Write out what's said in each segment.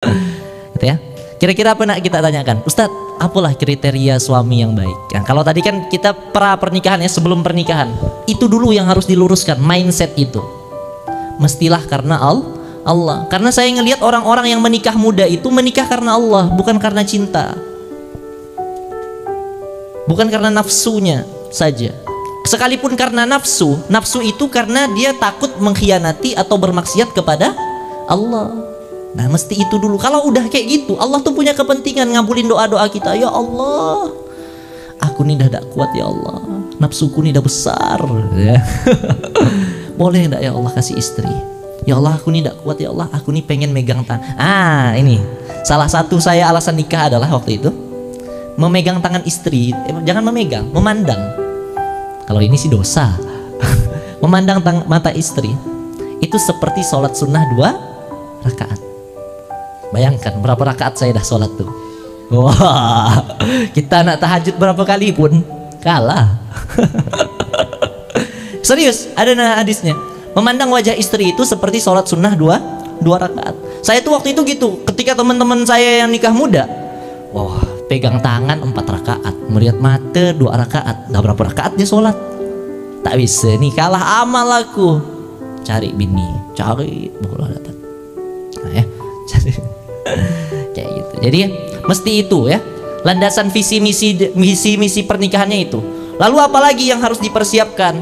Gitu ya. Kira-kira apa nak kita tanyakan, Ustadz, apalah kriteria suami yang baik? Nah, kalau tadi kan kita pra pernikahan ya, sebelum pernikahan, itu dulu yang harus diluruskan, mindset itu. Mestilah karena Allah. Karena saya ngelihat orang-orang yang menikah muda itu menikah karena Allah, bukan karena cinta, bukan karena nafsunya saja. Sekalipun karena nafsu itu karena dia takut mengkhianati atau bermaksiat kepada Allah. Nah, mesti itu dulu. Kalau udah kayak gitu, Allah tuh punya kepentingan ngabulin doa-doa kita. Ya Allah, aku nih dah kuat ya Allah, nafsuku nih dah besar ya. Boleh enggak ya Allah kasih istri? Ya Allah, aku nih dah kuat ya Allah, aku nih pengen megang tangan. Ini salah satu saya alasan nikah adalah waktu itu memegang tangan istri. Jangan memegang, memandang. Kalau ini sih dosa. Memandang mata istri itu seperti sholat sunnah 2 rakaat. Bayangkan berapa rakaat saya dah sholat tuh. Wah, kita nak tahajud berapa kali pun kalah. Serius, ada hadisnya. Memandang wajah istri itu seperti sholat sunnah 2 rakaat. Saya tuh waktu itu gitu. Ketika teman-teman saya yang nikah muda, wah, pegang tangan 4 rakaat, melihat mata 2 rakaat. Dah berapa rakaat dia sholat? Tak bisa nih, kalah amal aku. Cari bini, cari bola datang. Nah ya, cari. Kayak gitu. Jadi mesti itu ya, landasan visi misi pernikahannya itu. Lalu apalagi yang harus dipersiapkan?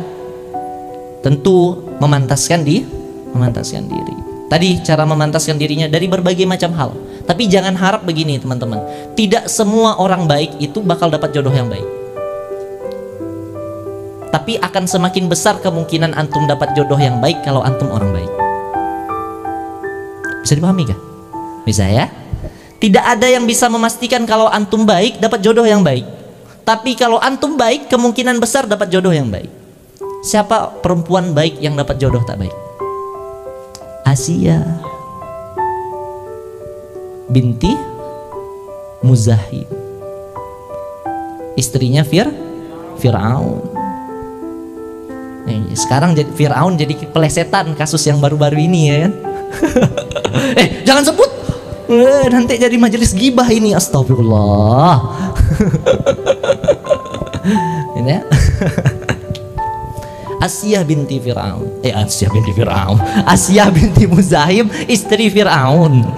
Tentu memantaskan diri. Tadi cara memantaskan dirinya dari berbagai macam hal. Tapi jangan harap begini teman-teman, tidak semua orang baik itu bakal dapat jodoh yang baik. Tapi akan semakin besar kemungkinan antum dapat jodoh yang baik kalau antum orang baik. Bisa dipahami kah? Bisa ya? Tidak ada yang bisa memastikan kalau antum baik dapat jodoh yang baik. Tapi kalau antum baik, kemungkinan besar dapat jodoh yang baik. Siapa perempuan baik yang dapat jodoh tak baik? Asia binti Muzahim, istrinya Fir'aun. Sekarang jadi Fir'aun jadi pelesetan kasus yang baru-baru ini ya kan? Jangan sebut, nanti jadi majelis gibah ini. Astagfirullah. Ini ya. Asia binti Muzahim, istri Fir'aun.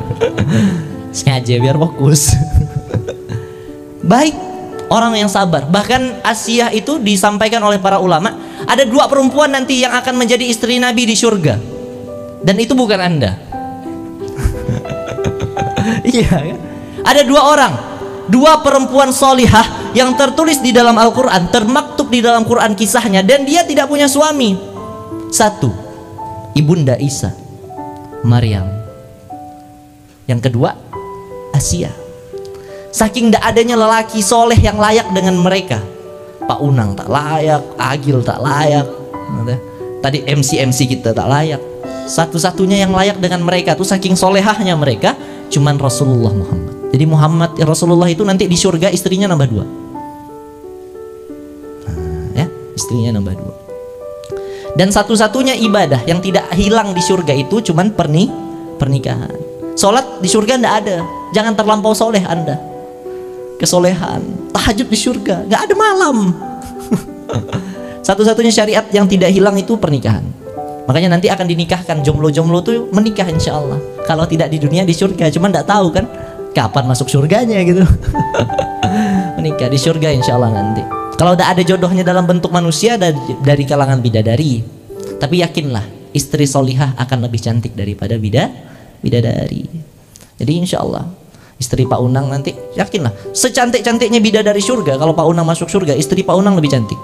Sengaja biar fokus. Baik, orang yang sabar. Bahkan Asia itu disampaikan oleh para ulama, ada 2 perempuan nanti yang akan menjadi istri Nabi di surga. Dan itu bukan Anda. Iya kan? Ada 2 orang, 2 perempuan solihah yang tertulis di dalam Al-Quran, termaktub di dalam Quran kisahnya, dan dia tidak punya suami. 1, Ibunda Isa, Maryam. Yang kedua, Asia. Saking tidak adanya lelaki soleh yang layak dengan mereka. Pak Unang tak layak, Agil tak layak, tadi MC kita tak layak. Satu-satunya yang layak dengan mereka tuh saking solehahnya mereka cuman Rasulullah Muhammad. Jadi Muhammad Rasulullah itu nanti di surga istrinya nambah 2. Ya, istrinya nambah 2. Dan satu-satunya ibadah yang tidak hilang di surga itu cuman pernikahan. Sholat di surga ndak ada. Jangan terlampau soleh Anda. Kesolehan, tahajud di surga nggak ada malam. Satu-satunya syariat yang tidak hilang itu pernikahan. Makanya nanti akan dinikahkan jomblo-jomblo tuh menikah insya Allah. Kalau tidak di dunia di surga, cuman nggak tahu kan kapan masuk surganya gitu. Menikah di surga insya Allah nanti. Kalau udah ada jodohnya dalam bentuk manusia dari kalangan bidadari. Tapi yakinlah istri solihah akan lebih cantik daripada bidadari. Jadi insya Allah istri Pak Unang nanti yakinlah secantik-cantiknya bidadari surga. Kalau Pak Unang masuk surga, istri Pak Unang lebih cantik.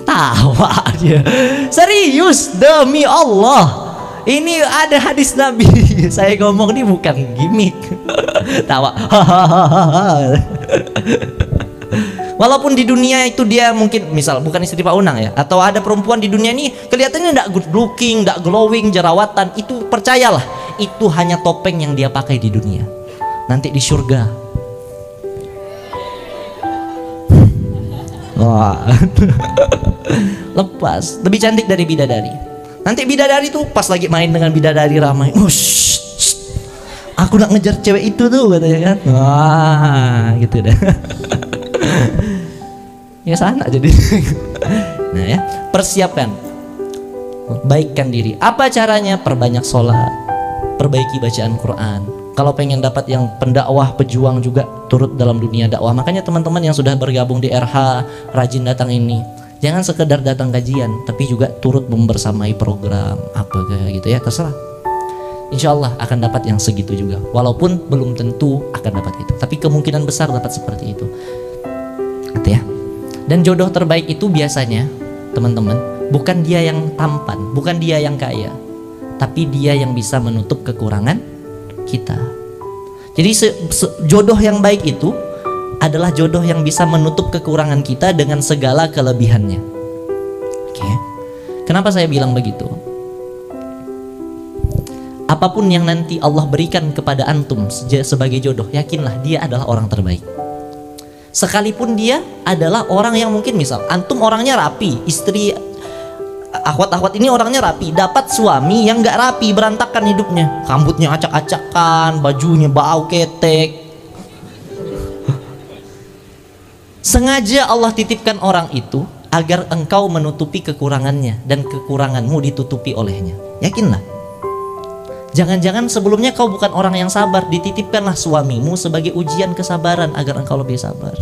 Tawa dia. Serius demi Allah. Ini ada hadis Nabi. Saya ngomong ini bukan gimmick. Tawa. Walaupun di dunia itu dia mungkin misal bukan istri Pak Unang ya, atau ada perempuan di dunia ini kelihatannya enggak good looking, enggak glowing, jerawatan, itu percayalah, itu hanya topeng yang dia pakai di dunia. Nanti di surga, wah, lepas, lebih cantik dari bidadari. Nanti bidadari tuh pas lagi main dengan bidadari ramai, Aku nak ngejar cewek itu tuh katanya kan. Wah, gitu dah. Ya sana jadi. Nah ya, persiapkan, baikkan diri. Apa caranya? Perbanyak sholat, perbaiki bacaan Quran. Kalau pengen dapat yang pendakwah, pejuang juga turut dalam dunia dakwah. Makanya teman-teman yang sudah bergabung di RH, rajin datang ini. Jangan sekedar datang kajian, tapi juga turut membersamai program apa kayak gitu ya, terserah. Insya Allah akan dapat yang segitu juga. Walaupun belum tentu akan dapat itu, tapi kemungkinan besar dapat seperti itu. Gitu ya. Dan jodoh terbaik itu biasanya, teman-teman, bukan dia yang tampan, bukan dia yang kaya, tapi dia yang bisa menutup kekurangan kita. Jadi jodoh yang baik itu adalah jodoh yang bisa menutup kekurangan kita dengan segala kelebihannya. Oke. Kenapa saya bilang begitu? Apapun yang nanti Allah berikan kepada antum sebagai jodoh, yakinlah dia adalah orang terbaik. Sekalipun dia adalah orang yang mungkin, misal antum orangnya rapi, istri akhwat-akhwat ini orangnya rapi, dapat suami yang gak rapi, berantakan hidupnya, rambutnya acak-acakan, bajunya bau ketek. Sengaja Allah titipkan orang itu agar engkau menutupi kekurangannya dan kekuranganmu ditutupi olehnya. Yakinlah. Jangan-jangan sebelumnya kau bukan orang yang sabar, dititipkanlah suamimu sebagai ujian kesabaran agar engkau lebih sabar.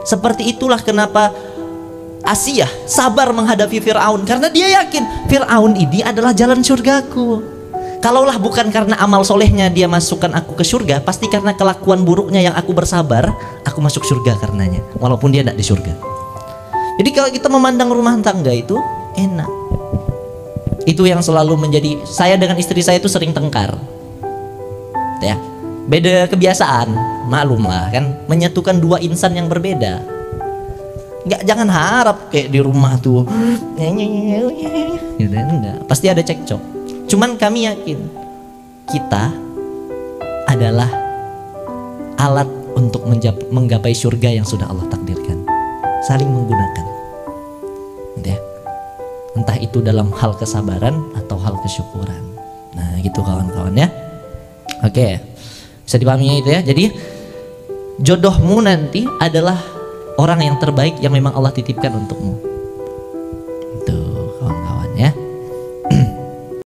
Seperti itulah kenapa Asiyah sabar menghadapi Fir'aun, karena dia yakin Fir'aun ini adalah jalan surgaku. Kalaulah bukan karena amal solehnya dia masukkan aku ke surga, pasti karena kelakuan buruknya yang aku bersabar, aku masuk surga karenanya, walaupun dia tidak di surga. Jadi kalau kita memandang rumah tangga itu enak. Itu yang selalu menjadi, saya dengan istri saya itu sering tengkar ya, beda kebiasaan, maklum lah kan, menyatukan dua insan yang berbeda. Jangan harap kayak di rumah tuh gitu, enggak, pasti ada cekcok. Cuman kami yakin kita adalah alat untuk menggapai surga yang sudah Allah takdirkan. Saling menggunakan gitu ya. Entah itu dalam hal kesabaran atau hal kesyukuran. Nah gitu kawan-kawan ya. Oke, bisa dipahami itu ya. Jadi jodohmu nanti adalah orang yang terbaik yang memang Allah titipkan untukmu.